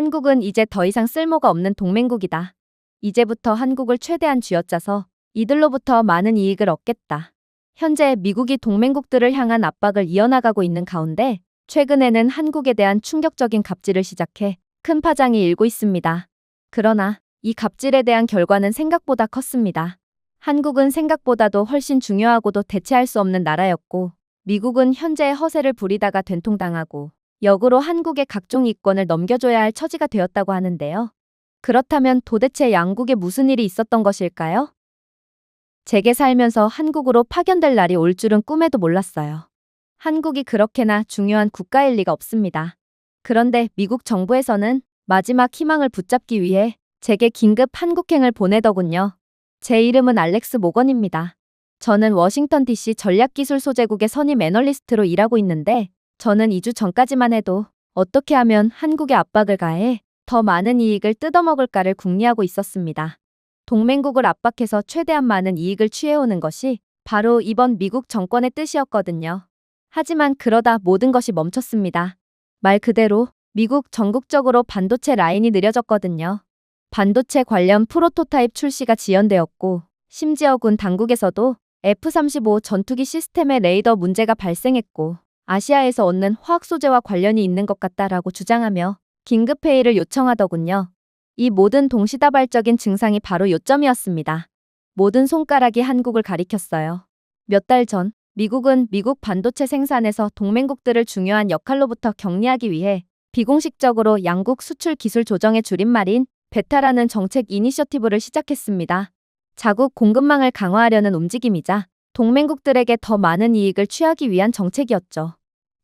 한국은 이제 더 이상 쓸모가 없는 동맹국이다. 이제부터 한국을 최대한 쥐어짜서 이들로부터 많은 이익을 얻겠다. 현재 미국이 동맹국들을 향한 압박을 이어나가고 있는 가운데 최근에는 한국에 대한 충격적인 갑질을 시작해 큰 파장이 일고 있습니다. 그러나 이 갑질에 대한 결과는 생각보다 컸습니다. 한국은 생각보다도 훨씬 중요하고도 대체할 수 없는 나라였고 미국은 현재의 허세를 부리다가 된통당하고 역으로 한국의 각종 이권을 넘겨줘야 할 처지가 되었다고 하는데요. 그렇다면 도대체 양국에 무슨 일이 있었던 것일까요? 제게 살면서 한국으로 파견될 날이 올 줄은 꿈에도 몰랐어요. 한국이 그렇게나 중요한 국가일 리가 없습니다. 그런데 미국 정부에서는 마지막 희망을 붙잡기 위해 제게 긴급 한국행을 보내더군요. 제 이름은 알렉스 모건입니다. 저는 워싱턴 DC 전략기술소재국의 선임 애널리스트로 일하고 있는데 저는 2주 전까지만 해도 어떻게 하면 한국에 압박을 가해 더 많은 이익을 뜯어먹을까를 궁리하고 있었습니다. 동맹국을 압박해서 최대한 많은 이익을 취해오는 것이 바로 이번 미국 정권의 뜻이었거든요. 하지만 그러다 모든 것이 멈췄습니다. 말 그대로 미국 전국적으로 반도체 라인이 느려졌거든요. 반도체 관련 프로토타입 출시가 지연되었고 심지어 군 당국에서도 F-35 전투기 시스템의 레이더 문제가 발생했고 아시아에서 얻는 화학 소재와 관련이 있는 것 같다라고 주장하며 긴급회의를 요청하더군요. 이 모든 동시다발적인 증상이 바로 요점이었습니다. 모든 손가락이 한국을 가리켰어요. 몇 달 전 미국은 미국 반도체 생산에서 동맹국들을 중요한 역할로부터 격리하기 위해 비공식적으로 양국 수출 기술 조정의 줄임말인 베타라는 정책 이니셔티브를 시작했습니다. 자국 공급망을 강화하려는 움직임이자 동맹국들에게 더 많은 이익을 취하기 위한 정책이었죠.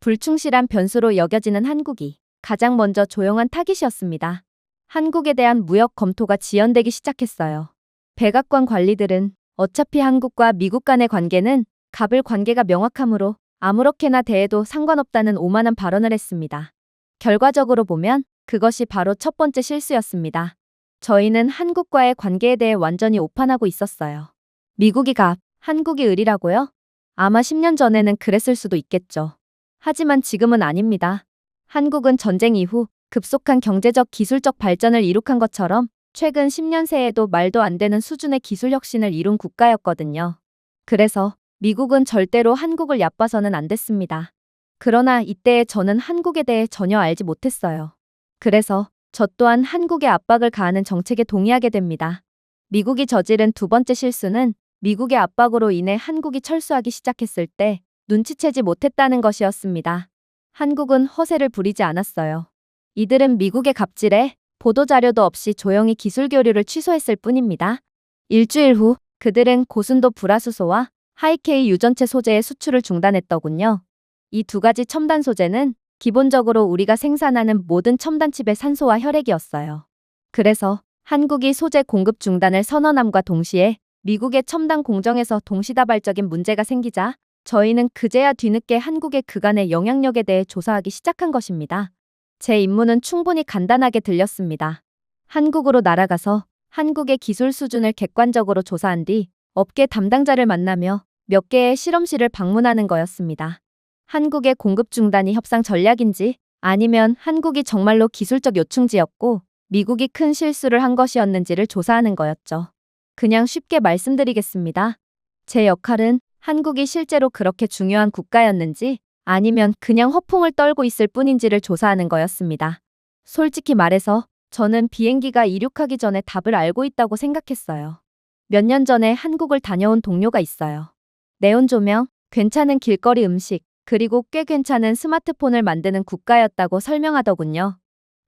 불충실한 변수로 여겨지는 한국이 가장 먼저 조용한 타깃이었습니다. 한국에 대한 무역 검토가 지연되기 시작했어요. 백악관 관리들은 어차피 한국과 미국 간의 관계는 갑을 관계가 명확하므로 아무렇게나 대해도 상관없다는 오만한 발언을 했습니다. 결과적으로 보면 그것이 바로 첫 번째 실수였습니다. 저희는 한국과의 관계에 대해 완전히 오판하고 있었어요. 미국이 갑, 한국이 을이라고요? 아마 10년 전에는 그랬을 수도 있겠죠. 하지만 지금은 아닙니다. 한국은 전쟁 이후 급속한 경제적 기술적 발전을 이룩한 것처럼 최근 10년 새에도 말도 안 되는 수준의 기술 혁신을 이룬 국가였거든요. 그래서 미국은 절대로 한국을 얕봐서는 안 됐습니다. 그러나 이때에 저는 한국에 대해 전혀 알지 못했어요. 그래서 저 또한 한국에 압박을 가하는 정책에 동의하게 됩니다. 미국이 저지른 두 번째 실수는 미국의 압박으로 인해 한국이 철수하기 시작했을 때 눈치채지 못했다는 것이었습니다. 한국은 허세를 부리지 않았어요. 이들은 미국의 갑질에 보도자료도 없이 조용히 기술 교류를 취소했을 뿐입니다. 일주일 후 그들은 고순도 불화수소와 하이K 유전체 소재의 수출을 중단했더군요. 이 두 가지 첨단 소재는 기본적으로 우리가 생산하는 모든 첨단 칩의 산소와 혈액이었어요. 그래서 한국이 소재 공급 중단을 선언함과 동시에 미국의 첨단 공정에서 동시다발적인 문제가 생기자 저희는 그제야 뒤늦게 한국의 그간의 영향력에 대해 조사하기 시작한 것입니다. 제 임무는 충분히 간단하게 들렸습니다. 한국으로 날아가서 한국의 기술 수준을 객관적으로 조사한 뒤 업계 담당자를 만나며 몇 개의 실험실을 방문하는 거였습니다. 한국의 공급 중단이 협상 전략인지 아니면 한국이 정말로 기술적 요충지였고 미국이 큰 실수를 한 것이었는지를 조사하는 거였죠. 그냥 쉽게 말씀드리겠습니다. 제 역할은 한국이 실제로 그렇게 중요한 국가였는지 아니면 그냥 허풍을 떨고 있을 뿐인지를 조사하는 거였습니다. 솔직히 말해서 저는 비행기가 이륙하기 전에 답을 알고 있다고 생각했어요. 몇 년 전에 한국을 다녀온 동료가 있어요. 네온 조명, 괜찮은 길거리 음식, 그리고 꽤 괜찮은 스마트폰을 만드는 국가였다고 설명하더군요.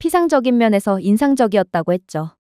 피상적인 면에서 인상적이었다고 했죠.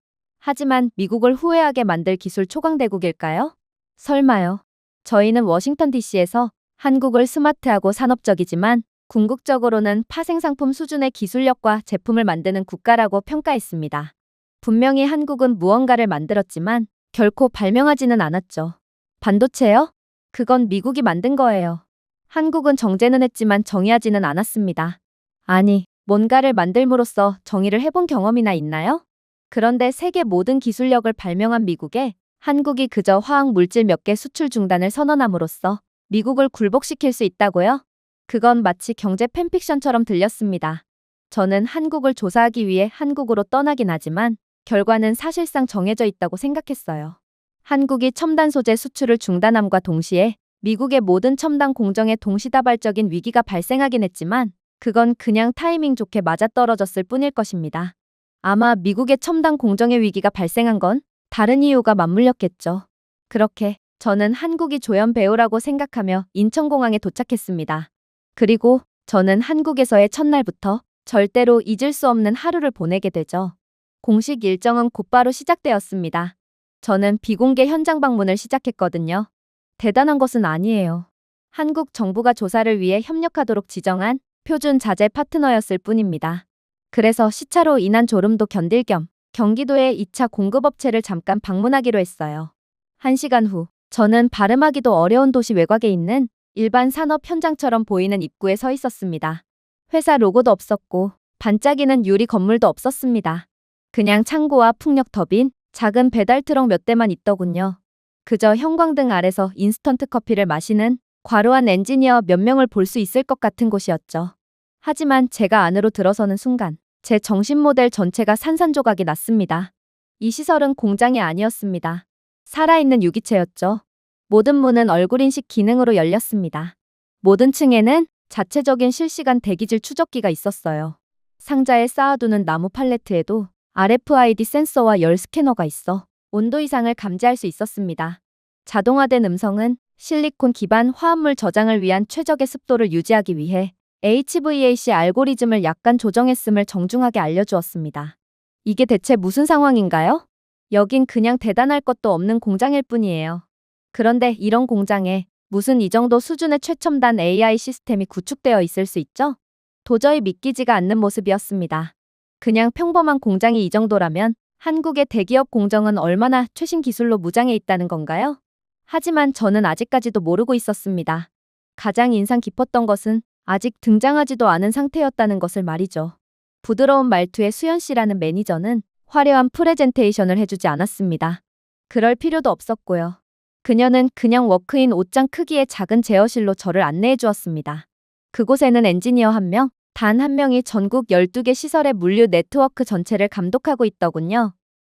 하지만 미국을 후회하게 만들 기술 초강대국일까요? 설마요. 저희는 워싱턴 DC에서 한국을 스마트하고 산업적이지만 궁극적으로는 파생상품 수준의 기술력과 제품을 만드는 국가라고 평가했습니다. 분명히 한국은 무언가를 만들었지만 결코 발명하지는 않았죠. 반도체요? 그건 미국이 만든 거예요. 한국은 정제는 했지만 정의하지는 않았습니다. 아니, 뭔가를 만들므로써 정의를 해본 경험이나 있나요? 그런데 세계 모든 기술력을 발명한 미국에 한국이 그저 화학 물질 몇 개 수출 중단을 선언함으로써 미국을 굴복시킬 수 있다고요? 그건 마치 경제 팬픽션처럼 들렸습니다. 저는 한국을 조사하기 위해 한국으로 떠나긴 하지만 결과는 사실상 정해져 있다고 생각했어요. 한국이 첨단 소재 수출을 중단함과 동시에 미국의 모든 첨단 공정에 동시다발적인 위기가 발생하긴 했지만 그건 그냥 타이밍 좋게 맞아떨어졌을 뿐일 것입니다. 아마 미국의 첨단 공정의 위기가 발생한 건 다른 이유가 맞물렸겠죠. 그렇게 저는 한국이 조연 배우라고 생각하며 인천공항에 도착했습니다. 그리고 저는 한국에서의 첫날부터 절대로 잊을 수 없는 하루를 보내게 되죠. 공식 일정은 곧바로 시작되었습니다. 저는 비공개 현장 방문을 시작했거든요. 대단한 것은 아니에요. 한국 정부가 조사를 위해 협력하도록 지정한 표준 자재 파트너였을 뿐입니다. 그래서 시차로 인한 졸음도 견딜 겸 경기도의 2차 공급업체를 잠깐 방문하기로 했어요. 1시간 후, 저는 발음하기도 어려운 도시 외곽에 있는 일반 산업 현장처럼 보이는 입구에 서 있었습니다. 회사 로고도 없었고 반짝이는 유리 건물도 없었습니다. 그냥 창고와 풍력 터빈, 작은 배달 트럭 몇 대만 있더군요. 그저 형광등 아래서 인스턴트 커피를 마시는 과로한 엔지니어 몇 명을 볼 수 있을 것 같은 곳이었죠. 하지만 제가 안으로 들어서는 순간 제 정신 모델 전체가 산산조각이 났습니다. 이 시설은 공장이 아니었습니다. 살아있는 유기체였죠. 모든 문은 얼굴인식 기능으로 열렸습니다. 모든 층에는 자체적인 실시간 대기질 추적기가 있었어요. 상자에 쌓아두는 나무 팔레트에도 RFID 센서와 열 스캐너가 있어 온도 이상을 감지할 수 있었습니다. 자동화된 음성은 실리콘 기반 화합물 저장을 위한 최적의 습도를 유지하기 위해 HVAC 알고리즘을 약간 조정했음을 정중하게 알려주었습니다. 이게 대체 무슨 상황인가요? 여긴 그냥 대단할 것도 없는 공장일 뿐이에요. 그런데 이런 공장에 무슨 이 정도 수준의 최첨단 AI 시스템이 구축되어 있을 수 있죠? 도저히 믿기지가 않는 모습이었습니다. 그냥 평범한 공장이 이 정도라면 한국의 대기업 공정은 얼마나 최신 기술로 무장해 있다는 건가요? 하지만 저는 아직까지도 모르고 있었습니다. 가장 인상 깊었던 것은 아직 등장하지도 않은 상태였다는 것을 말이죠. 부드러운 말투의 수연 씨라는 매니저는 화려한 프레젠테이션을 해주지 않았습니다. 그럴 필요도 없었고요. 그녀는 그냥 워크인 옷장 크기의 작은 제어실로 저를 안내해 주었습니다. 그곳에는 엔지니어 1명, 단 1명이 전국 12개 시설의 물류 네트워크 전체를 감독하고 있더군요.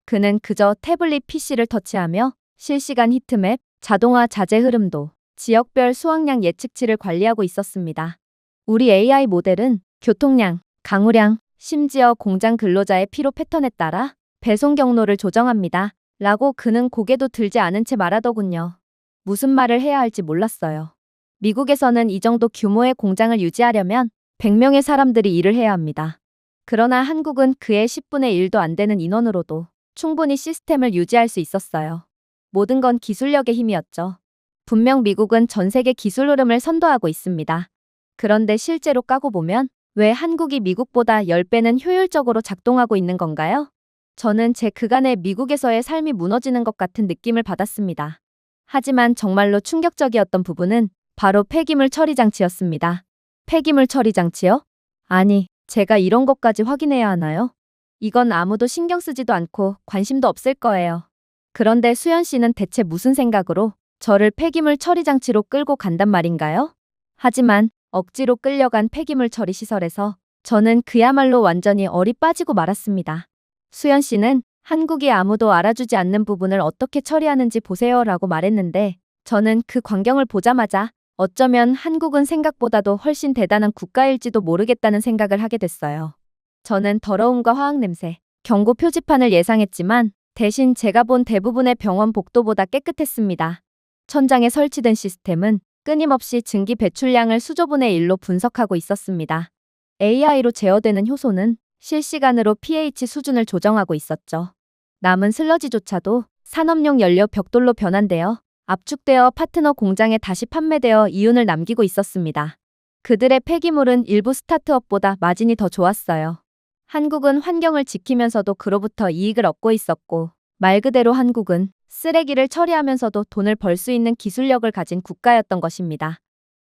그는 그저 태블릿 PC를 터치하며 실시간 히트맵, 자동화 자재 흐름도, 지역별 수확량 예측치를 관리하고 있었습니다. 우리 AI 모델은 교통량, 강우량, 심지어 공장 근로자의 피로 패턴에 따라 배송 경로를 조정합니다. 라고 그는 고개도 들지 않은 채 말하더군요. 무슨 말을 해야 할지 몰랐어요. 미국에서는 이 정도 규모의 공장을 유지하려면 100명의 사람들이 일을 해야 합니다. 그러나 한국은 그의 10분의 1도 안 되는 인원으로도 충분히 시스템을 유지할 수 있었어요. 모든 건 기술력의 힘이었죠. 분명 미국은 전 세계 기술 흐름을 선도하고 있습니다. 그런데 실제로 까고 보면 왜 한국이 미국보다 10배는 효율적으로 작동하고 있는 건가요? 저는 제 그간의 미국에서의 삶이 무너지는 것 같은 느낌을 받았습니다. 하지만 정말로 충격적이었던 부분은 바로 폐기물 처리 장치였습니다. 폐기물 처리 장치요? 아니, 제가 이런 것까지 확인해야 하나요? 이건 아무도 신경 쓰지도 않고 관심도 없을 거예요. 그런데 수연 씨는 대체 무슨 생각으로 저를 폐기물 처리 장치로 끌고 간단 말인가요? 하지만 억지로 끌려간 폐기물 처리 시설에서 저는 그야말로 완전히 얼이 빠지고 말았습니다. 수연 씨는 한국이 아무도 알아주지 않는 부분을 어떻게 처리하는지 보세요 라고 말했는데 저는 그 광경을 보자마자 어쩌면 한국은 생각보다도 훨씬 대단한 국가일지도 모르겠다는 생각을 하게 됐어요. 저는 더러움과 화학 냄새, 경고 표지판을 예상했지만 대신 제가 본 대부분의 병원 복도보다 깨끗했습니다. 천장에 설치된 시스템은 끊임없이 증기 배출량을 수조분의 1로 분석하고 있었습니다. AI로 제어되는 효소는 실시간으로 pH 수준을 조정하고 있었죠. 남은 슬러지조차도 산업용 연료 벽돌로 변환되어 압축되어 파트너 공장에 다시 판매되어 이윤을 남기고 있었습니다. 그들의 폐기물은 일부 스타트업보다 마진이 더 좋았어요. 한국은 환경을 지키면서도 그로부터 이익을 얻고 있었고 말 그대로 한국은 쓰레기를 처리하면서도 돈을 벌 수 있는 기술력을 가진 국가였던 것입니다.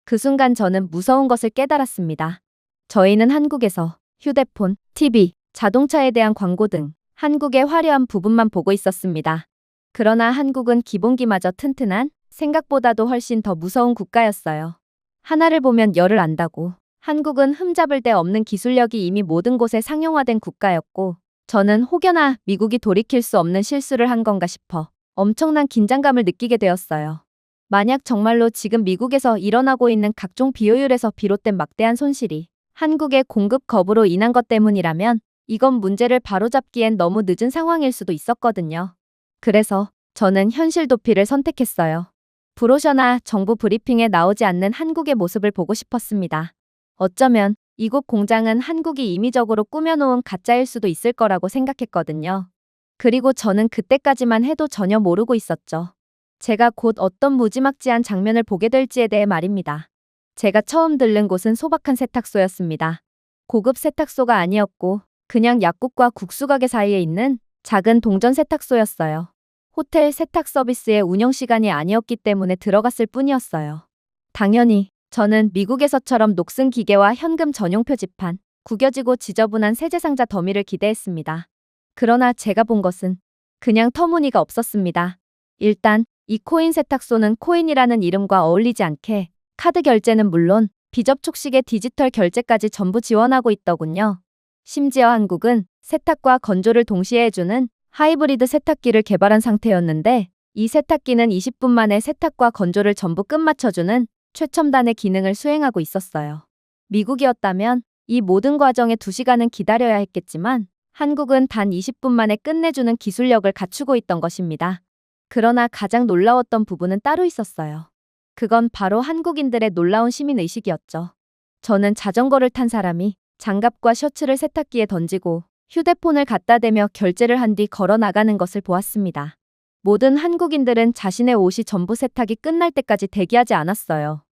그 순간 저는 무서운 것을 깨달았습니다. 저희는 한국에서 휴대폰, TV, 자동차에 대한 광고 등 한국의 화려한 부분만 보고 있었습니다. 그러나 한국은 기본기마저 튼튼한 생각보다도 훨씬 더 무서운 국가였어요. 하나를 보면 열을 안다고 한국은 흠잡을 데 없는 기술력이 이미 모든 곳에 상용화된 국가였고, 저는 혹여나 미국이 돌이킬 수 없는 실수를 한 건가 싶어 엄청난 긴장감을 느끼게 되었어요. 만약 정말로 지금 미국에서 일어나고 있는 각종 비효율에서 비롯된 막대한 손실이 한국의 공급 거부로 인한 것 때문이라면 이건 문제를 바로잡기엔 너무 늦은 상황일 수도 있었거든요. 그래서 저는 현실 도피를 선택했어요. 브로셔나 정부 브리핑에 나오지 않는 한국의 모습을 보고 싶었습니다. 어쩌면 이곳 공장은 한국이 임의적으로 꾸며놓은 가짜일 수도 있을 거라고 생각했거든요. 그리고 저는 그때까지만 해도 전혀 모르고 있었죠. 제가 곧 어떤 무지막지한 장면을 보게 될지에 대해 말입니다. 제가 처음 들른 곳은 소박한 세탁소였습니다. 고급 세탁소가 아니었고 그냥 약국과 국수가게 사이에 있는 작은 동전 세탁소였어요. 호텔 세탁 서비스의 운영 시간이 아니었기 때문에 들어갔을 뿐이었어요. 당연히 저는 미국에서처럼 녹슨 기계와 현금 전용 표지판, 구겨지고 지저분한 세제상자 더미를 기대했습니다. 그러나 제가 본 것은 그냥 터무니가 없었습니다. 일단 이 코인 세탁소는 코인이라는 이름과 어울리지 않게 카드 결제는 물론 비접촉식의 디지털 결제까지 전부 지원하고 있더군요. 심지어 한국은 세탁과 건조를 동시에 해주는 하이브리드 세탁기를 개발한 상태였는데 이 세탁기는 20분 만에 세탁과 건조를 전부 끝마쳐주는 최첨단의 기능을 수행하고 있었어요. 미국이었다면 이 모든 과정에 2시간은 기다려야 했겠지만 한국은 단 20분 만에 끝내주는 기술력을 갖추고 있던 것입니다. 그러나 가장 놀라웠던 부분은 따로 있었어요. 그건 바로 한국인들의 놀라운 시민의식이었죠. 저는 자전거를 탄 사람이 장갑과 셔츠를 세탁기에 던지고 휴대폰을 갖다 대며 결제를 한 뒤 걸어 나가는 것을 보았습니다. 모든 한국인들은 자신의 옷이 전부 세탁이 끝날 때까지 대기하지 않았어요.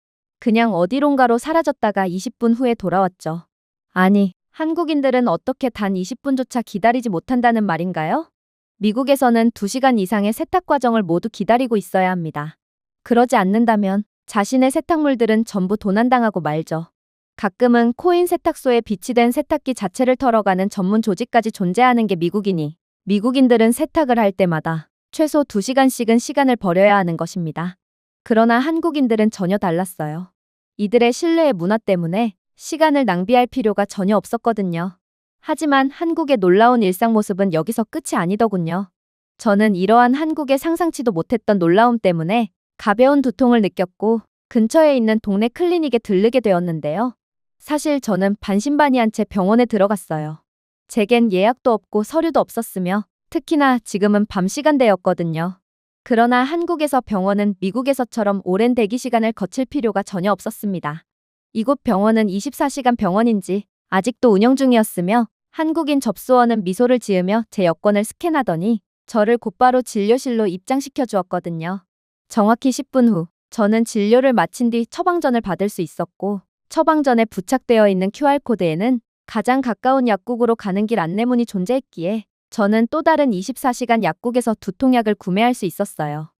그냥 어디론가로 사라졌다가 20분 후에 돌아왔죠. 아니, 한국인들은 어떻게 단 20분조차 기다리지 못한다는 말인가요? 미국에서는 2시간 이상의 세탁 과정을 모두 기다리고 있어야 합니다. 그러지 않는다면 자신의 세탁물들은 전부 도난당하고 말죠. 가끔은 코인 세탁소에 비치된 세탁기 자체를 털어가는 전문 조직까지 존재하는 게 미국이니 미국인들은 세탁을 할 때마다 최소 2시간씩은 시간을 버려야 하는 것입니다. 그러나 한국인들은 전혀 달랐어요. 이들의 신뢰의 문화 때문에 시간을 낭비할 필요가 전혀 없었거든요. 하지만 한국의 놀라운 일상 모습은 여기서 끝이 아니더군요. 저는 이러한 한국의 상상치도 못했던 놀라움 때문에 가벼운 두통을 느꼈고 근처에 있는 동네 클리닉에 들르게 되었는데요. 사실 저는 반신반의한 채 병원에 들어갔어요. 제겐 예약도 없고 서류도 없었으며 특히나 지금은 밤 시간대였거든요. 그러나 한국에서 병원은 미국에서처럼 오랜 대기 시간을 거칠 필요가 전혀 없었습니다. 이곳 병원은 24시간 병원인지 아직도 운영 중이었으며 한국인 접수원은 미소를 지으며 제 여권을 스캔하더니 저를 곧바로 진료실로 입장시켜 주었거든요. 정확히 10분 후 저는 진료를 마친 뒤 처방전을 받을 수 있었고 처방전에 부착되어 있는 QR코드에는 가장 가까운 약국으로 가는 길 안내문이 존재했기에 저는 또 다른 24시간 약국에서 두통약을 구매할 수 있었어요.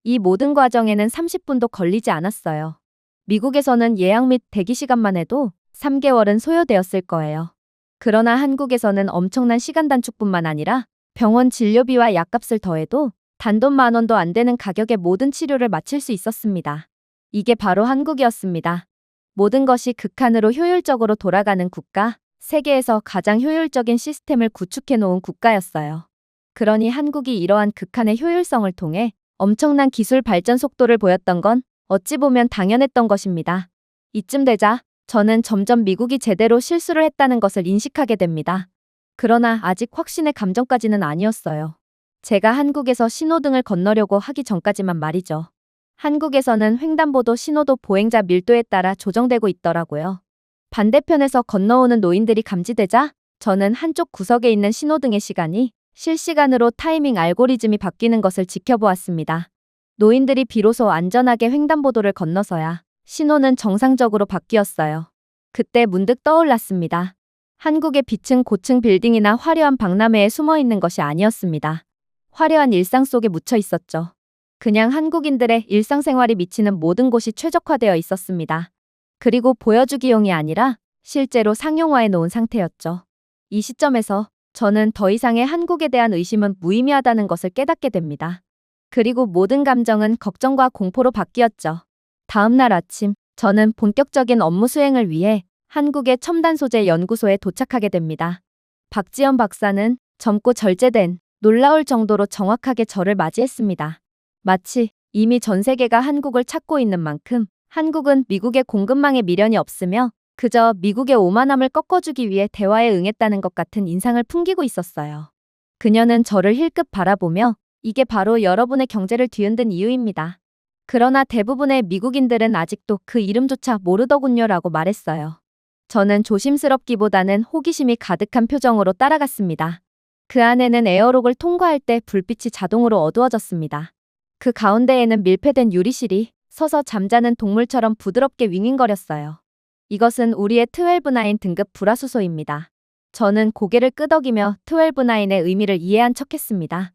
이 모든 과정에는 30분도 걸리지 않았어요. 미국에서는 예약 및 대기 시간만 해도 3개월은 소요되었을 거예요. 그러나 한국에서는 엄청난 시간 단축뿐만 아니라 병원 진료비와 약값을 더해도 단돈 10,000원도 안 되는 가격에 모든 치료를 마칠 수 있었습니다. 이게 바로 한국이었습니다. 모든 것이 극한으로 효율적으로 돌아가는 국가, 세계에서 가장 효율적인 시스템을 구축해 놓은 국가였어요. 그러니 한국이 이러한 극한의 효율성을 통해 엄청난 기술 발전 속도를 보였던 건 어찌 보면 당연했던 것입니다. 이쯤 되자 저는 점점 미국이 제대로 실수를 했다는 것을 인식하게 됩니다. 그러나 아직 확신의 감정까지는 아니었어요. 제가 한국에서 신호등을 건너려고 하기 전까지만 말이죠. 한국에서는 횡단보도 신호도 보행자 밀도에 따라 조정되고 있더라고요. 반대편에서 건너오는 노인들이 감지되자 저는 한쪽 구석에 있는 신호등의 시간이 실시간으로 타이밍 알고리즘이 바뀌는 것을 지켜보았습니다. 노인들이 비로소 안전하게 횡단보도를 건너서야 신호는 정상적으로 바뀌었어요. 그때 문득 떠올랐습니다. 한국의 비층 고층 빌딩이나 화려한 박람회에 숨어 있는 것이 아니었습니다. 화려한 일상 속에 묻혀 있었죠. 그냥 한국인들의 일상생활이 미치는 모든 곳이 최적화되어 있었습니다. 그리고 보여주기용이 아니라 실제로 상용화해 놓은 상태였죠. 이 시점에서 저는 더 이상의 한국에 대한 의심은 무의미하다는 것을 깨닫게 됩니다. 그리고 모든 감정은 걱정과 공포로 바뀌었죠. 다음 날 아침, 저는 본격적인 업무 수행을 위해 한국의 첨단 소재 연구소에 도착하게 됩니다. 박지연 박사는 젊고 절제된 놀라울 정도로 정확하게 저를 맞이했습니다. 마치 이미 전 세계가 한국을 찾고 있는 만큼 한국은 미국의 공급망에 미련이 없으며 그저 미국의 오만함을 꺾어주기 위해 대화에 응했다는 것 같은 인상을 풍기고 있었어요. 그녀는 저를 힐끗 바라보며 이게 바로 여러분의 경제를 뒤흔든 이유입니다. 그러나 대부분의 미국인들은 아직도 그 이름조차 모르더군요라고 말했어요. 저는 조심스럽기보다는 호기심이 가득한 표정으로 따라갔습니다. 그 안에는 에어록을 통과할 때 불빛이 자동으로 어두워졌습니다. 그 가운데에는 밀폐된 유리실이 서서 잠자는 동물처럼 부드럽게 윙윙거렸어요. 이것은 우리의 12-9 등급 불화수소입니다. 저는 고개를 끄덕이며 12-9의 의미를 이해한 척했습니다.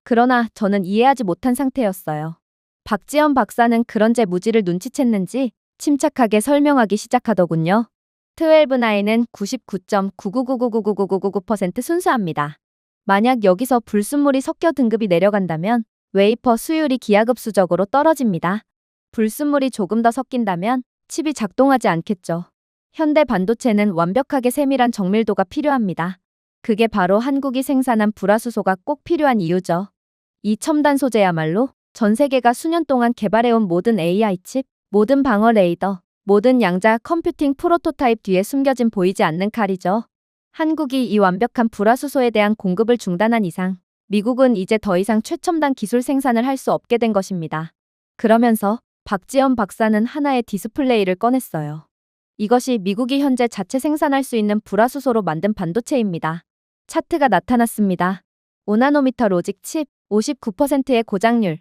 그러나 저는 이해하지 못한 상태였어요. 박지연 박사는 그런 제 무지를 눈치챘는지 침착하게 설명하기 시작하더군요. 12-9는 99.999999999% 순수합니다. 만약 여기서 불순물이 섞여 등급이 내려간다면 웨이퍼 수율이 기하급수적으로 떨어집니다. 불순물이 조금 더 섞인다면 칩이 작동하지 않겠죠. 현대 반도체는 완벽하게 세밀한 정밀도가 필요합니다. 그게 바로 한국이 생산한 불화수소가 꼭 필요한 이유죠. 이 첨단 소재야말로 전 세계가 수년 동안 개발해온 모든 AI 칩, 모든 방어 레이더, 모든 양자 컴퓨팅 프로토타입 뒤에 숨겨진 보이지 않는 칼이죠. 한국이 이 완벽한 불화수소에 대한 공급을 중단한 이상 미국은 이제 더 이상 최첨단 기술 생산을 할 수 없게 된 것입니다. 그러면서 박지연 박사는 하나의 디스플레이를 꺼냈어요. 이것이 미국이 현재 자체 생산할 수 있는 불화수소로 만든 반도체입니다. 차트가 나타났습니다. 5나노미터 로직 칩 59%의 고장률.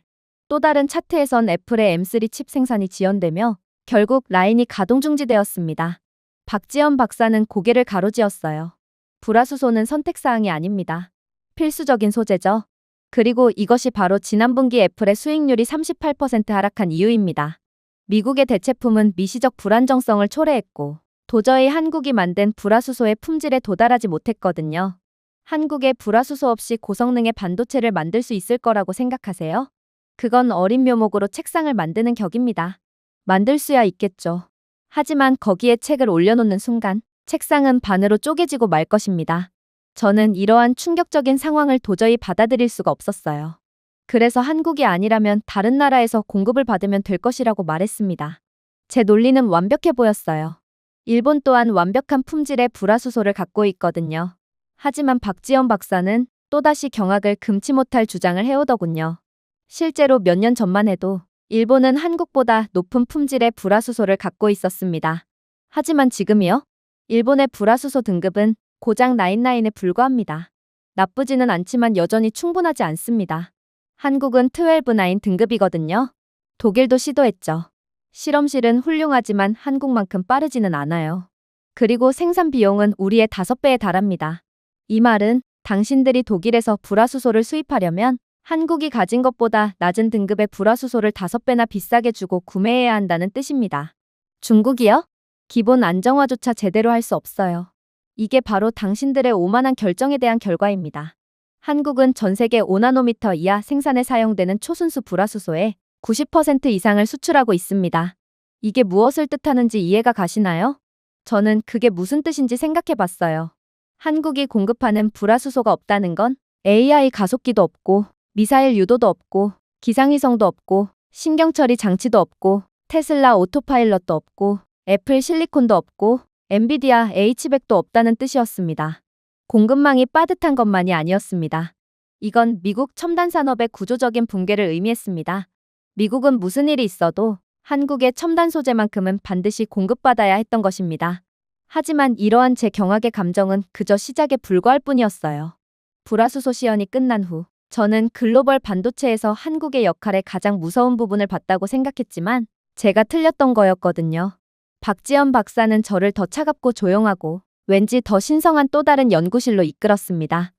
또 다른 차트에선 애플의 M3 칩 생산이 지연되며 결국 라인이 가동 중지되었습니다. 박지연 박사는 고개를 가로지었어요. 불화수소는 선택사항이 아닙니다. 필수적인 소재죠. 그리고 이것이 바로 지난 분기 애플의 수익률이 38% 하락한 이유입니다. 미국의 대체품은 미시적 불안정성을 초래했고 도저히 한국이 만든 불화수소의 품질에 도달하지 못했거든요. 한국의 불화수소 없이 고성능의 반도체를 만들 수 있을 거라고 생각하세요? 그건 어린 묘목으로 책상을 만드는 격입니다. 만들 수야 있겠죠. 하지만 거기에 책을 올려놓는 순간 책상은 반으로 쪼개지고 말 것입니다. 저는 이러한 충격적인 상황을 도저히 받아들일 수가 없었어요. 그래서 한국이 아니라면 다른 나라에서 공급을 받으면 될 것이라고 말했습니다. 제 논리는 완벽해 보였어요. 일본 또한 완벽한 품질의 불화수소를 갖고 있거든요. 하지만 박지연 박사는 또다시 경악을 금치 못할 주장을 해오더군요. 실제로 몇 년 전만 해도 일본은 한국보다 높은 품질의 불화수소를 갖고 있었습니다. 하지만 지금이요? 일본의 불화수소 등급은 고작 99에 불과합니다. 나쁘지는 않지만 여전히 충분하지 않습니다. 한국은 12-9 등급이거든요. 독일도 시도했죠. 실험실은 훌륭하지만 한국만큼 빠르지는 않아요. 그리고 생산 비용은 우리의 5배에 달합니다. 이 말은 당신들이 독일에서 불화수소를 수입하려면 한국이 가진 것보다 낮은 등급의 불화수소를 5배나 비싸게 주고 구매해야 한다는 뜻입니다. 중국이요? 기본 안정화조차 제대로 할 수 없어요. 이게 바로 당신들의 오만한 결정에 대한 결과입니다. 한국은 전 세계 5나노미터 이하 생산에 사용되는 초순수 불화수소의 90% 이상을 수출하고 있습니다. 이게 무엇을 뜻하는지 이해가 가시나요? 저는 그게 무슨 뜻인지 생각해 봤어요. 한국이 공급하는 불화수소가 없다는 건 AI 가속기도 없고 미사일 유도도 없고 기상위성도 없고 신경처리 장치도 없고 테슬라 오토파일럿도 없고 애플 실리콘도 없고 엔비디아 H백도 없다는 뜻이었습니다. 공급망이 빠듯한 것만이 아니었습니다. 이건 미국 첨단 산업의 구조적인 붕괴를 의미했습니다. 미국은 무슨 일이 있어도 한국의 첨단 소재만큼은 반드시 공급받아야 했던 것입니다. 하지만 이러한 제 경악의 감정은 그저 시작에 불과할 뿐이었어요. 불화수소 시연이 끝난 후 저는 글로벌 반도체에서 한국의 역할의 가장 무서운 부분을 봤다고 생각했지만 제가 틀렸던 거였거든요. 박지연 박사는 저를 더 차갑고 조용하고 왠지 더 신성한 또 다른 연구실로 이끌었습니다.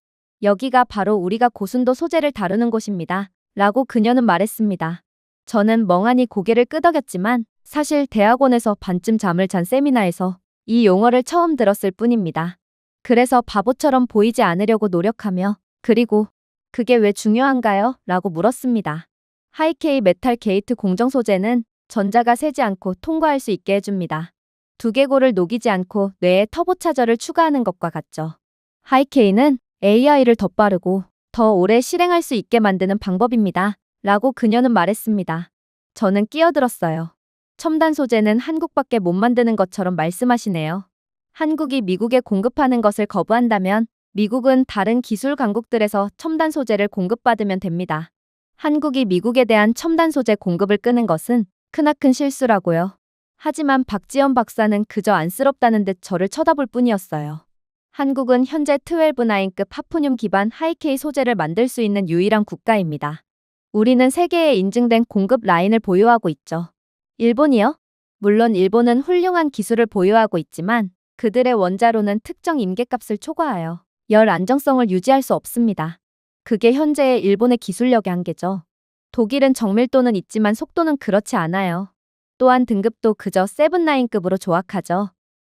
여기가 바로 우리가 고순도 소재를 다루는 곳입니다. 라고 그녀는 말했습니다. 저는 멍하니 고개를 끄덕였지만 사실 대학원에서 반쯤 잠을 잔 세미나에서 이 용어를 처음 들었을 뿐입니다. 그래서 바보처럼 보이지 않으려고 노력하며 그리고 그게 왜 중요한가요? 라고 물었습니다. 하이케이 메탈 게이트 공정 소재는 전자가 새지 않고 통과할 수 있게 해줍니다. 두개골을 녹이지 않고 뇌에 터보차저를 추가하는 것과 같죠. 하이케이는 AI를 더 빠르고 더 오래 실행할 수 있게 만드는 방법입니다. 라고 그녀는 말했습니다. 저는 끼어들었어요. 첨단 소재는 한국밖에 못 만드는 것처럼 말씀하시네요. 한국이 미국에 공급하는 것을 거부한다면 미국은 다른 기술 강국들에서 첨단 소재를 공급받으면 됩니다. 한국이 미국에 대한 첨단 소재 공급을 끄는 것은 크나큰 실수라고요. 하지만 박지연 박사는 그저 안쓰럽다는 듯 저를 쳐다볼 뿐이었어요. 한국은 현재 12-9급 하프늄 기반 하이케이 소재를 만들 수 있는 유일한 국가입니다. 우리는 세계에 인증된 공급 라인을 보유하고 있죠. 일본이요? 물론 일본은 훌륭한 기술을 보유하고 있지만 그들의 원자로는 특정 임계값을 초과하여 열 안정성을 유지할 수 없습니다. 그게 현재의 일본의 기술력의 한계죠. 독일은 정밀도는 있지만 속도는 그렇지 않아요. 또한 등급도 그저 7-9급으로 조악하죠.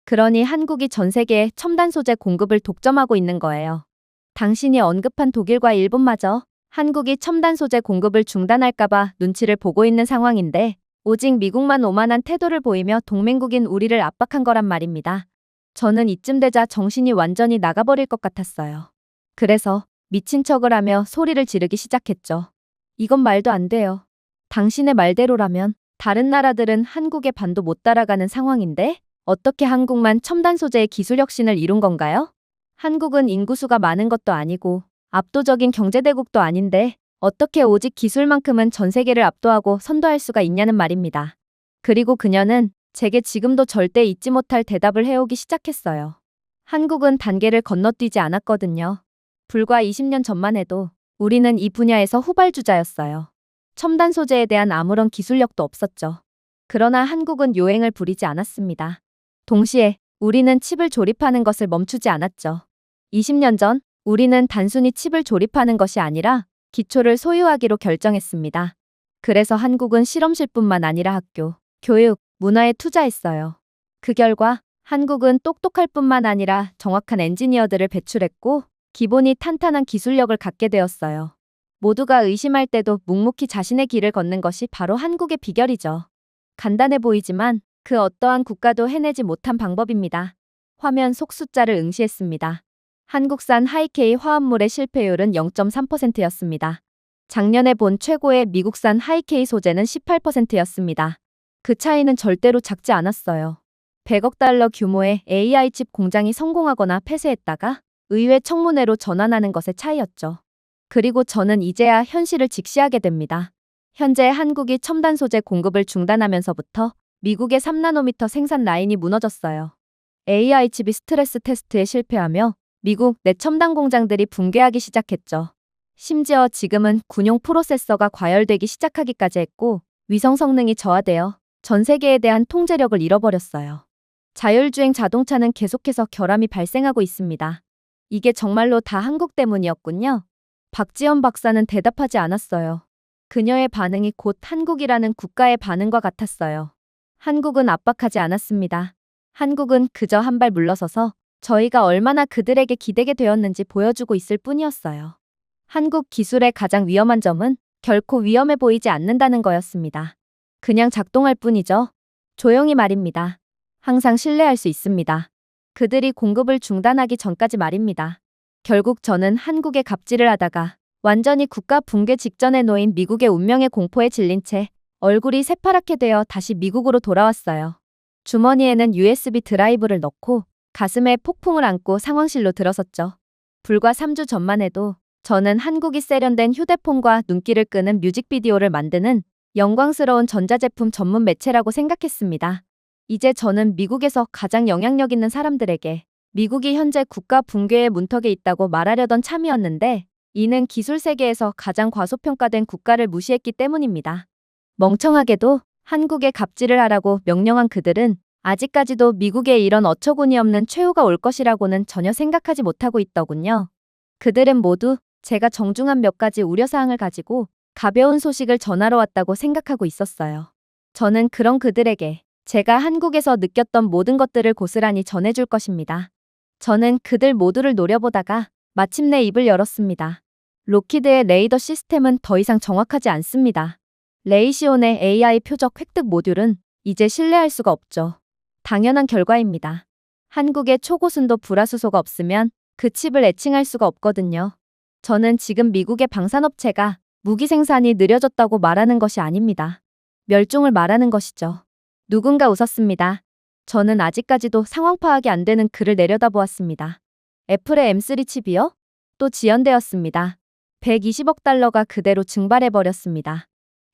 그러니 한국이 전 세계에 첨단 소재 공급을 독점하고 있는 거예요. 당신이 언급한 독일과 일본마저 한국이 첨단 소재 공급을 중단할까봐 눈치를 보고 있는 상황인데 오직 미국만 오만한 태도를 보이며 동맹국인 우리를 압박한 거란 말입니다. 저는 이쯤 되자 정신이 완전히 나가버릴 것 같았어요. 그래서 미친 척을 하며 소리를 지르기 시작했죠. 이건 말도 안 돼요. 당신의 말대로라면 다른 나라들은 한국의 반도 못 따라가는 상황인데 어떻게 한국만 첨단 소재의 기술 혁신을 이룬 건가요? 한국은 인구수가 많은 것도 아니고 압도적인 경제대국도 아닌데 어떻게 오직 기술만큼은 전 세계를 압도하고 선도할 수가 있냐는 말입니다. 그리고 그녀는 제게 지금도 절대 잊지 못할 대답을 해오기 시작했어요. 한국은 단계를 건너뛰지 않았거든요. 불과 20년 전만 해도 우리는 이 분야에서 후발주자였어요. 첨단 소재에 대한 아무런 기술력도 없었죠. 그러나 한국은 요행을 부리지 않았습니다. 동시에 우리는 칩을 조립하는 것을 멈추지 않았죠. 20년 전 우리는 단순히 칩을 조립하는 것이 아니라 기초를 소유하기로 결정했습니다. 그래서 한국은 실험실뿐만 아니라 학교, 교육, 문화에 투자했어요. 그 결과 한국은 똑똑할 뿐만 아니라 정확한 엔지니어들을 배출했고 기본이 탄탄한 기술력을 갖게 되었어요. 모두가 의심할 때도 묵묵히 자신의 길을 걷는 것이 바로 한국의 비결이죠. 간단해 보이지만 그 어떠한 국가도 해내지 못한 방법입니다. 화면 속 숫자를 응시했습니다. 한국산 하이케이 화합물의 실패율은 0.3%였습니다. 작년에 본 최고의 미국산 하이케이 소재는 18%였습니다. 그 차이는 절대로 작지 않았어요. 100억 달러 규모의 AI 칩 공장이 성공하거나 폐쇄했다가 의회 청문회로 전환하는 것의 차이였죠. 그리고 저는 이제야 현실을 직시하게 됩니다. 현재 한국이 첨단 소재 공급을 중단하면서부터 미국의 3나노미터 생산 라인이 무너졌어요. AI 칩이 스트레스 테스트에 실패하며 미국 내 첨단 공장들이 붕괴하기 시작했죠. 심지어 지금은 군용 프로세서가 과열되기 시작하기까지 했고 위성 성능이 저하되어 전 세계에 대한 통제력을 잃어버렸어요. 자율주행 자동차는 계속해서 결함이 발생하고 있습니다. 이게 정말로 다 한국 때문이었군요. 박지연 박사는 대답하지 않았어요. 그녀의 반응이 곧 한국이라는 국가의 반응과 같았어요. 한국은 압박하지 않았습니다. 한국은 그저 한 발 물러서서 저희가 얼마나 그들에게 기대게 되었는지 보여주고 있을 뿐이었어요. 한국 기술의 가장 위험한 점은 결코 위험해 보이지 않는다는 거였습니다. 그냥 작동할 뿐이죠. 조용히 말입니다. 항상 신뢰할 수 있습니다. 그들이 공급을 중단하기 전까지 말입니다. 결국 저는 한국에 갑질을 하다가 완전히 국가 붕괴 직전에 놓인 미국의 운명의 공포에 질린 채 얼굴이 새파랗게 되어 다시 미국으로 돌아왔어요. 주머니에는 USB 드라이브를 넣고 가슴에 폭풍을 안고 상황실로 들어섰죠. 불과 3주 전만 해도 저는 한국이 세련된 휴대폰과 눈길을 끄는 뮤직비디오를 만드는 영광스러운 전자제품 전문 매체라고 생각했습니다. 이제 저는 미국에서 가장 영향력 있는 사람들에게 미국이 현재 국가 붕괴의 문턱에 있다고 말하려던 참이었는데 이는 기술 세계에서 가장 과소평가된 국가를 무시했기 때문입니다. 멍청하게도 한국에 갑질을 하라고 명령한 그들은 아직까지도 미국에 이런 어처구니 없는 최후가 올 것이라고는 전혀 생각하지 못하고 있더군요. 그들은 모두 제가 정중한 몇 가지 우려사항을 가지고 가벼운 소식을 전하러 왔다고 생각하고 있었어요. 저는 그런 그들에게 제가 한국에서 느꼈던 모든 것들을 고스란히 전해줄 것입니다. 저는 그들 모두를 노려보다가 마침내 입을 열었습니다. 록히드의 레이더 시스템은 더 이상 정확하지 않습니다. 레이시온의 AI 표적 획득 모듈은 이제 신뢰할 수가 없죠. 당연한 결과입니다. 한국에 초고순도 불화수소가 없으면 그 칩을 애칭할 수가 없거든요. 저는 지금 미국의 방산업체가 무기 생산이 느려졌다고 말하는 것이 아닙니다. 멸종을 말하는 것이죠. 누군가 웃었습니다. 저는 아직까지도 상황 파악이 안 되는 그를 내려다보았습니다. 애플의 M3 칩이요? 또 지연되었습니다. 120억 달러가 그대로 증발해버렸습니다.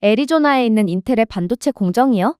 애리조나에 있는 인텔의 반도체 공정이요?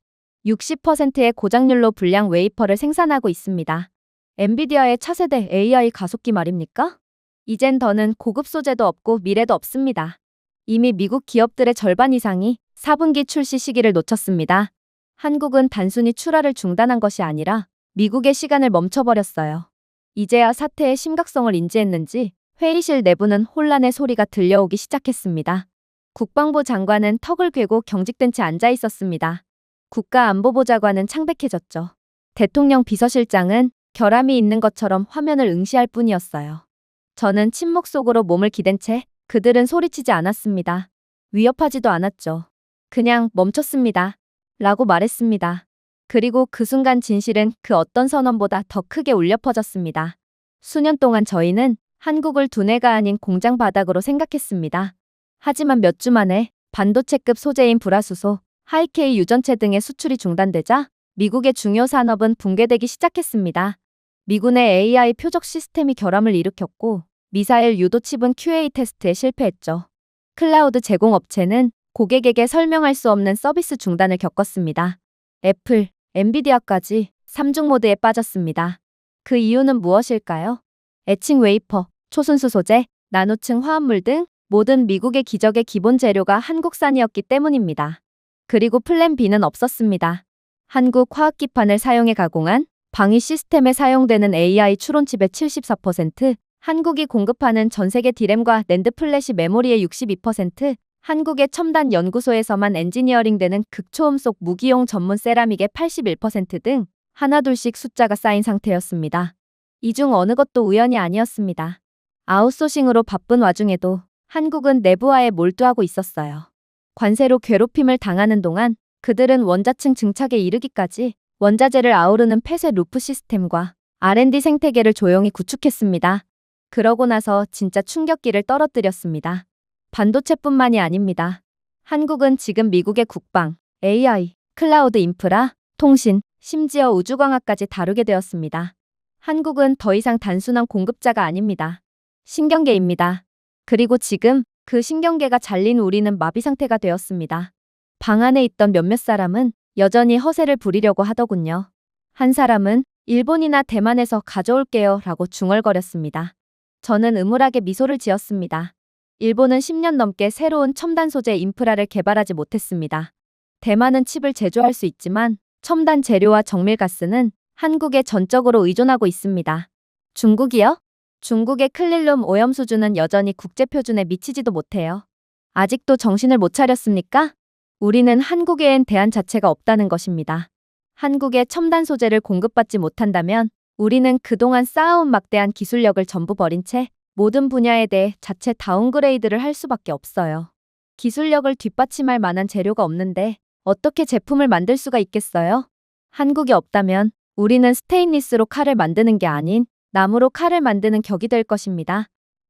60%의 고장률로 불량 웨이퍼를 생산하고 있습니다. 엔비디아의 차세대 AI 가속기 말입니까? 이젠 더는 고급 소재도 없고 미래도 없습니다. 이미 미국 기업들의 절반 이상이 4분기 출시 시기를 놓쳤습니다. 한국은 단순히 출하를 중단한 것이 아니라 미국의 시간을 멈춰버렸어요. 이제야 사태의 심각성을 인지했는지 회의실 내부는 혼란의 소리가 들려오기 시작했습니다. 국방부 장관은 턱을 괴고 경직된 채 앉아 있었습니다. 국가안보보좌관은 창백해졌죠. 대통령 비서실장은 결함이 있는 것처럼 화면을 응시할 뿐이었어요. 저는 침묵 속으로 몸을 기댄 채 그들은 소리치지 않았습니다. 위협하지도 않았죠. 그냥 멈췄습니다. 라고 말했습니다. 그리고 그 순간 진실은 그 어떤 선언보다 더 크게 울려 퍼졌습니다. 수년 동안 저희는 한국을 두뇌가 아닌 공장 바닥으로 생각했습니다. 하지만 몇 주 만에 반도체급 소재인 불화수소, 하이케이 유전체 등의 수출이 중단되자 미국의 중요 산업은 붕괴되기 시작했습니다. 미군의 AI 표적 시스템이 결함을 일으켰고 미사일 유도 칩은 QA 테스트에 실패했죠. 클라우드 제공업체는 고객에게 설명할 수 없는 서비스 중단을 겪었습니다. 애플, 엔비디아까지 삼중 모드에 빠졌습니다. 그 이유는 무엇일까요? 애칭 웨이퍼, 초순수 소재, 나노층 화합물 등 모든 미국의 기적의 기본 재료가 한국산이었기 때문입니다. 그리고 플랜 B는 없었습니다. 한국 화학기판을 사용해 가공한 방위 시스템에 사용되는 AI 추론칩의 74%, 한국이 공급하는 전 세계 디램과 낸드 플래시 메모리의 62%, 한국의 첨단 연구소에서만 엔지니어링되는 극초음속 무기용 전문 세라믹의 81% 등 하나둘씩 숫자가 쌓인 상태였습니다. 이 중 어느 것도 우연이 아니었습니다. 아웃소싱으로 바쁜 와중에도 한국은 내부화에 몰두하고 있었어요. 관세로 괴롭힘을 당하는 동안 그들은 원자층 증착에 이르기까지 원자재를 아우르는 폐쇄 루프 시스템과 R&D 생태계를 조용히 구축했습니다. 그러고 나서 진짜 충격기를 떨어뜨렸습니다. 반도체뿐만이 아닙니다. 한국은 지금 미국의 국방, AI, 클라우드 인프라, 통신, 심지어 우주광학까지 다루게 되었습니다. 한국은 더 이상 단순한 공급자가 아닙니다. 신경계입니다. 그리고 지금 그 신경계가 잘린 우리는 마비 상태가 되었습니다. 방 안에 있던 몇몇 사람은 여전히 허세를 부리려고 하더군요. 한 사람은 일본이나 대만에서 가져올게요 라고 중얼거렸습니다. 저는 음울하게 미소를 지었습니다. 일본은 10년 넘게 새로운 첨단 소재 인프라를 개발하지 못했습니다. 대만은 칩을 제조할 수 있지만 첨단 재료와 정밀가스는 한국에 전적으로 의존하고 있습니다. 중국이요? 중국의 클릴룸 오염 수준은 여전히 국제 표준에 미치지도 못해요. 아직도 정신을 못 차렸습니까? 우리는 한국에엔 대안 자체가 없다는 것입니다. 한국의 첨단 소재를 공급받지 못한다면 우리는 그동안 쌓아온 막대한 기술력을 전부 버린 채 모든 분야에 대해 자체 다운그레이드를 할 수밖에 없어요. 기술력을 뒷받침할 만한 재료가 없는데 어떻게 제품을 만들 수가 있겠어요? 한국이 없다면 우리는 스테인리스로 칼을 만드는 게 아닌 나무로 칼을 만드는 격이 될 것입니다.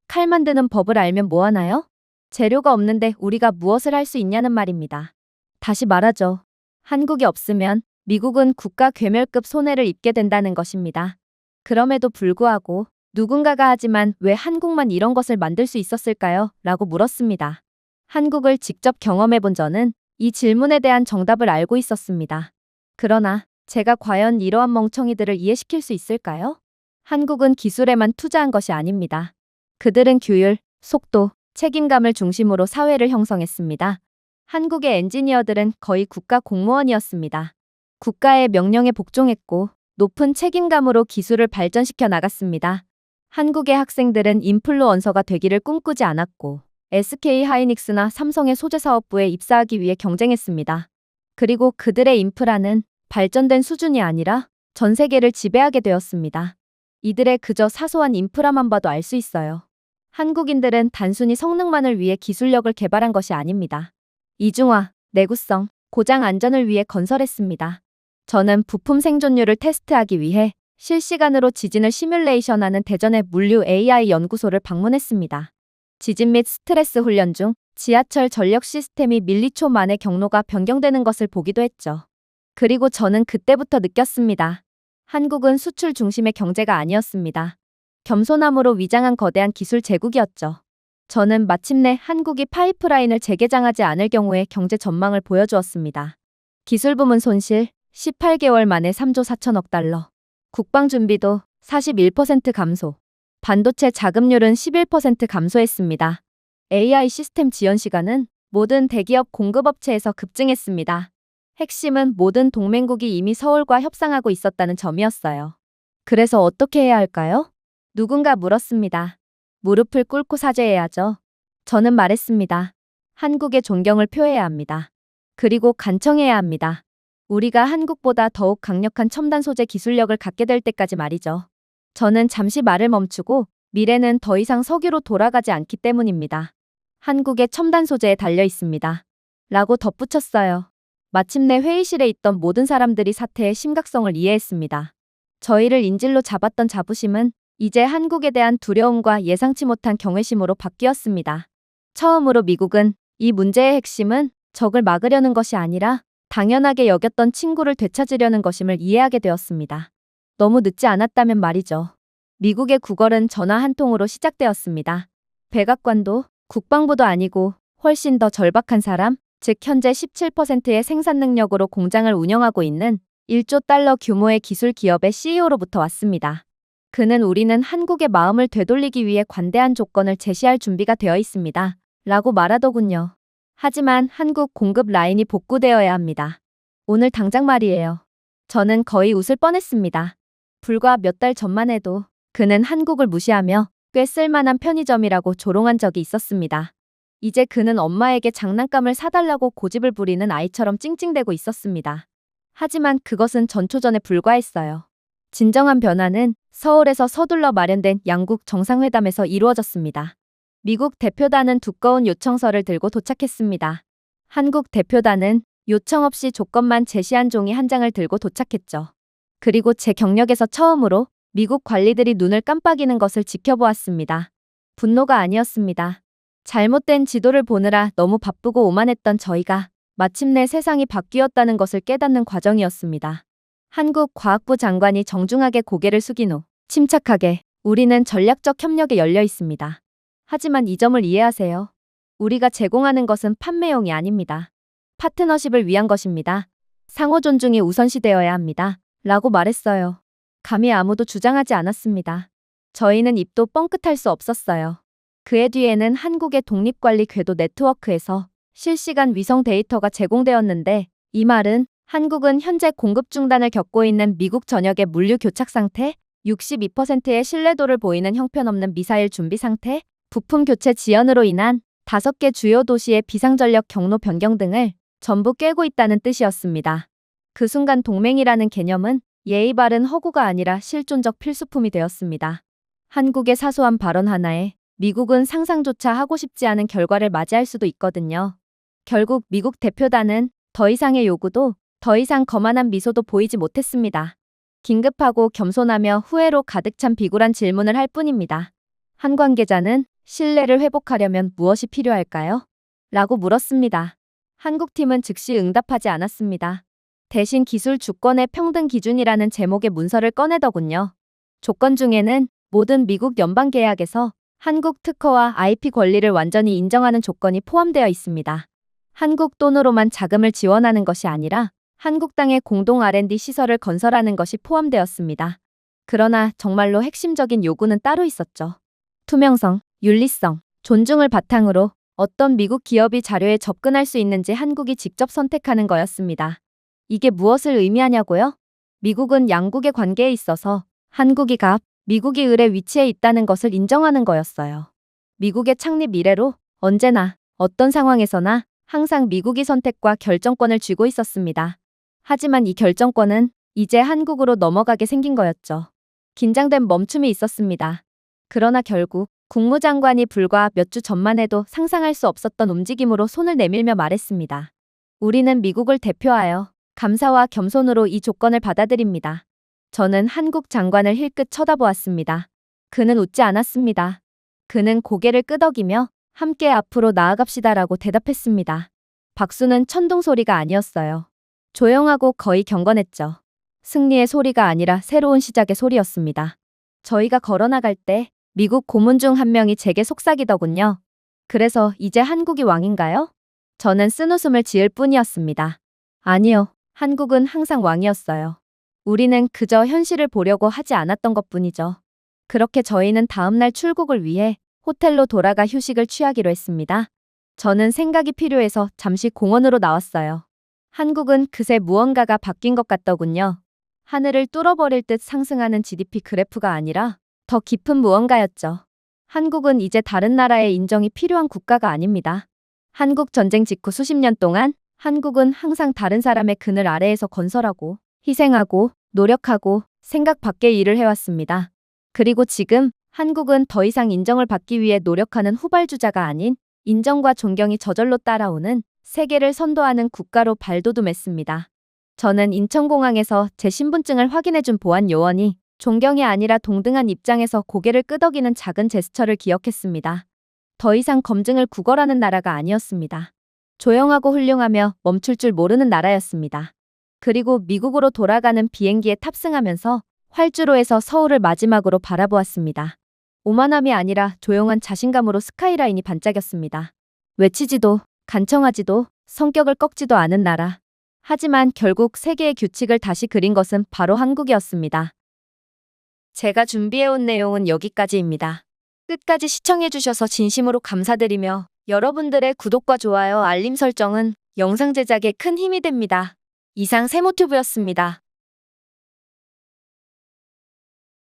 칼 만드는 법을 알면 뭐하나요? 재료가 없는데 우리가 무엇을 할 수 있냐는 말입니다. 다시 말하죠. 한국이 없으면 미국은 국가 괴멸급 손해를 입게 된다는 것입니다. 그럼에도 불구하고 누군가가 하지만 왜 한국만 이런 것을 만들 수 있었을까요? 라고 물었습니다. 한국을 직접 경험해본 저는 이 질문에 대한 정답을 알고 있었습니다. 그러나 제가 과연 이러한 멍청이들을 이해시킬 수 있을까요? 한국은 기술에만 투자한 것이 아닙니다. 그들은 규율, 속도, 책임감을 중심으로 사회를 형성했습니다. 한국의 엔지니어들은 거의 국가 공무원이었습니다. 국가의 명령에 복종했고 높은 책임감으로 기술을 발전시켜 나갔습니다. 한국의 학생들은 인플루언서가 되기를 꿈꾸지 않았고 SK 하이닉스나 삼성의 소재 사업부에 입사하기 위해 경쟁했습니다. 그리고 그들의 인프라는 발전된 수준이 아니라 전 세계를 지배하게 되었습니다. 이들의 그저 사소한 인프라만 봐도 알 수 있어요. 한국인들은 단순히 성능만을 위해 기술력을 개발한 것이 아닙니다. 이중화, 내구성, 고장 안전을 위해 건설했습니다. 저는 부품 생존율을 테스트하기 위해 실시간으로 지진을 시뮬레이션하는 대전의 물류 AI 연구소를 방문했습니다. 지진 및 스트레스 훈련 중 지하철 전력 시스템이 밀리초 만에 경로가 변경되는 것을 보기도 했죠. 그리고 저는 그때부터 느꼈습니다. 한국은 수출 중심의 경제가 아니었습니다. 겸손함으로 위장한 거대한 기술 제국이었죠. 저는 마침내 한국이 파이프라인을 재개장하지 않을 경우의 경제 전망을 보여주었습니다. 기술 부문 손실 18개월 만에 3조 4천억 달러. 국방 준비도 41% 감소. 반도체 자금률은 11% 감소했습니다. AI 시스템 지연 시간은 모든 대기업 공급업체에서 급증했습니다. 핵심은 모든 동맹국이 이미 서울과 협상하고 있었다는 점이었어요. 그래서 어떻게 해야 할까요? 누군가 물었습니다. 무릎을 꿇고 사죄해야죠. 저는 말했습니다. 한국의 존경을 표해야 합니다. 그리고 간청해야 합니다. 우리가 한국보다 더욱 강력한 첨단 소재 기술력을 갖게 될 때까지 말이죠. 저는 잠시 말을 멈추고 미래는 더 이상 석유로 돌아가지 않기 때문입니다. 한국의 첨단 소재에 달려 있습니다. 라고 덧붙였어요. 마침내 회의실에 있던 모든 사람들이 사태의 심각성을 이해했습니다. 저희를 인질로 잡았던 자부심은 이제 한국에 대한 두려움과 예상치 못한 경외심으로 바뀌었습니다. 처음으로 미국은 이 문제의 핵심은 적을 막으려는 것이 아니라 당연하게 여겼던 친구를 되찾으려는 것임을 이해하게 되었습니다. 너무 늦지 않았다면 말이죠. 미국의 구걸은 전화 한 통으로 시작되었습니다. 백악관도 국방부도 아니고 훨씬 더 절박한 사람, 즉 현재 17%의 생산 능력으로 공장을 운영하고 있는 1조 달러 규모의 기술 기업의 CEO로부터 왔습니다. 그는 우리는 한국의 마음을 되돌리기 위해 관대한 조건을 제시할 준비가 되어 있습니다. 라고 말하더군요. 하지만 한국 공급 라인이 복구되어야 합니다. 오늘 당장 말이에요. 저는 거의 웃을 뻔했습니다. 불과 몇 달 전만 해도 그는 한국을 무시하며 꽤 쓸만한 편의점이라고 조롱한 적이 있었습니다. 이제 그는 엄마에게 장난감을 사달라고 고집을 부리는 아이처럼 찡찡대고 있었습니다. 하지만 그것은 전초전에 불과했어요. 진정한 변화는 서울에서 서둘러 마련된 양국 정상회담에서 이루어졌습니다. 미국 대표단은 두꺼운 요청서를 들고 도착했습니다. 한국 대표단은 요청 없이 조건만 제시한 종이 한 장을 들고 도착했죠. 그리고 제 경력에서 처음으로 미국 관리들이 눈을 깜빡이는 것을 지켜보았습니다. 분노가 아니었습니다. 잘못된 지도를 보느라 너무 바쁘고 오만했던 저희가 마침내 세상이 바뀌었다는 것을 깨닫는 과정이었습니다. 한국 과학부 장관이 정중하게 고개를 숙인 후 침착하게 우리는 전략적 협력에 열려 있습니다. 하지만 이 점을 이해하세요. 우리가 제공하는 것은 판매용이 아닙니다. 파트너십을 위한 것입니다. 상호 존중이 우선시되어야 합니다. 라고 말했어요. 감히 아무도 주장하지 않았습니다. 저희는 입도 뻥끗할 수 없었어요. 그의 뒤에는 한국의 독립관리 궤도 네트워크에서 실시간 위성 데이터가 제공되었는데 이 말은 한국은 현재 공급 중단을 겪고 있는 미국 전역의 물류 교착 상태, 62%의 신뢰도를 보이는 형편없는 미사일 준비 상태, 부품 교체 지연으로 인한 5개 주요 도시의 비상전력 경로 변경 등을 전부 꿰고 있다는 뜻이었습니다. 그 순간 동맹이라는 개념은 예의 바른 허구가 아니라 실존적 필수품이 되었습니다. 한국의 사소한 발언 하나에 미국은 상상조차 하고 싶지 않은 결과를 맞이할 수도 있거든요. 결국 미국 대표단은 더 이상의 요구도 더 이상 거만한 미소도 보이지 못했습니다. 긴급하고 겸손하며 후회로 가득 찬 비굴한 질문을 할 뿐입니다. 한 관계자는 신뢰를 회복하려면 무엇이 필요할까요? 라고 물었습니다. 한국팀은 즉시 응답하지 않았습니다. 대신 기술 주권의 평등 기준이라는 제목의 문서를 꺼내더군요. 조건 중에는 모든 미국 연방 계약에서 한국 특허와 IP 권리를 완전히 인정하는 조건이 포함되어 있습니다. 한국 돈으로만 자금을 지원하는 것이 아니라 한국 땅에 공동 R&D 시설을 건설하는 것이 포함되었습니다. 그러나 정말로 핵심적인 요구는 따로 있었죠. 투명성, 윤리성, 존중을 바탕으로 어떤 미국 기업이 자료에 접근할 수 있는지 한국이 직접 선택하는 거였습니다. 이게 무엇을 의미하냐고요? 미국은 양국의 관계에 있어서 한국이 갑, 미국이 을의 위치에 있다는 것을 인정하는 거였어요. 미국의 창립 이래로 언제나 어떤 상황에서나 항상 미국이 선택과 결정권을 쥐고 있었습니다. 하지만 이 결정권은 이제 한국으로 넘어가게 생긴 거였죠. 긴장된 멈춤이 있었습니다. 그러나 결국 국무장관이 불과 몇 주 전만 해도 상상할 수 없었던 움직임으로 손을 내밀며 말했습니다. 우리는 미국을 대표하여 감사와 겸손으로 이 조건을 받아들입니다. 저는 한국 장관을 힐끗 쳐다보았습니다. 그는 웃지 않았습니다. 그는 고개를 끄덕이며 함께 앞으로 나아갑시다라고 대답했습니다. 박수는 천둥 소리가 아니었어요. 조용하고 거의 경건했죠. 승리의 소리가 아니라 새로운 시작의 소리였습니다. 저희가 걸어나갈 때 미국 고문 중 한 명이 제게 속삭이더군요. 그래서 이제 한국이 왕인가요? 저는 쓴웃음을 지을 뿐이었습니다. 아니요. 한국은 항상 왕이었어요. 우리는 그저 현실을 보려고 하지 않았던 것뿐이죠. 그렇게 저희는 다음날 출국을 위해 호텔로 돌아가 휴식을 취하기로 했습니다. 저는 생각이 필요해서 잠시 공원으로 나왔어요. 한국은 그새 무언가가 바뀐 것 같더군요. 하늘을 뚫어버릴 듯 상승하는 GDP 그래프가 아니라 더 깊은 무언가였죠. 한국은 이제 다른 나라의 인정이 필요한 국가가 아닙니다. 한국 전쟁 직후 수십 년 동안 한국은 항상 다른 사람의 그늘 아래에서 건설하고 희생하고 노력하고 생각 밖의 일을 해왔습니다. 그리고 지금 한국은 더 이상 인정을 받기 위해 노력하는 후발주자가 아닌 인정과 존경이 저절로 따라오는 세계를 선도하는 국가로 발돋움했습니다. 저는 인천공항에서 제 신분증을 확인해준 보안 요원이 존경이 아니라 동등한 입장에서 고개를 끄덕이는 작은 제스처를 기억했습니다. 더 이상 검증을 구걸하는 나라가 아니었습니다. 조용하고 훌륭하며 멈출 줄 모르는 나라였습니다. 그리고 미국으로 돌아가는 비행기에 탑승하면서 활주로에서 서울을 마지막으로 바라보았습니다. 오만함이 아니라 조용한 자신감으로 스카이라인이 반짝였습니다. 외치지도 간청하지도 성격을 꺾지도 않은 나라. 하지만 결국 세계의 규칙을 다시 그린 것은 바로 한국이었습니다. 제가 준비해온 내용은 여기까지입니다. 끝까지 시청해주셔서 진심으로 감사드리며 여러분들의 구독과 좋아요, 알림 설정은 영상 제작에 큰 힘이 됩니다. 이상 세모튜브였습니다.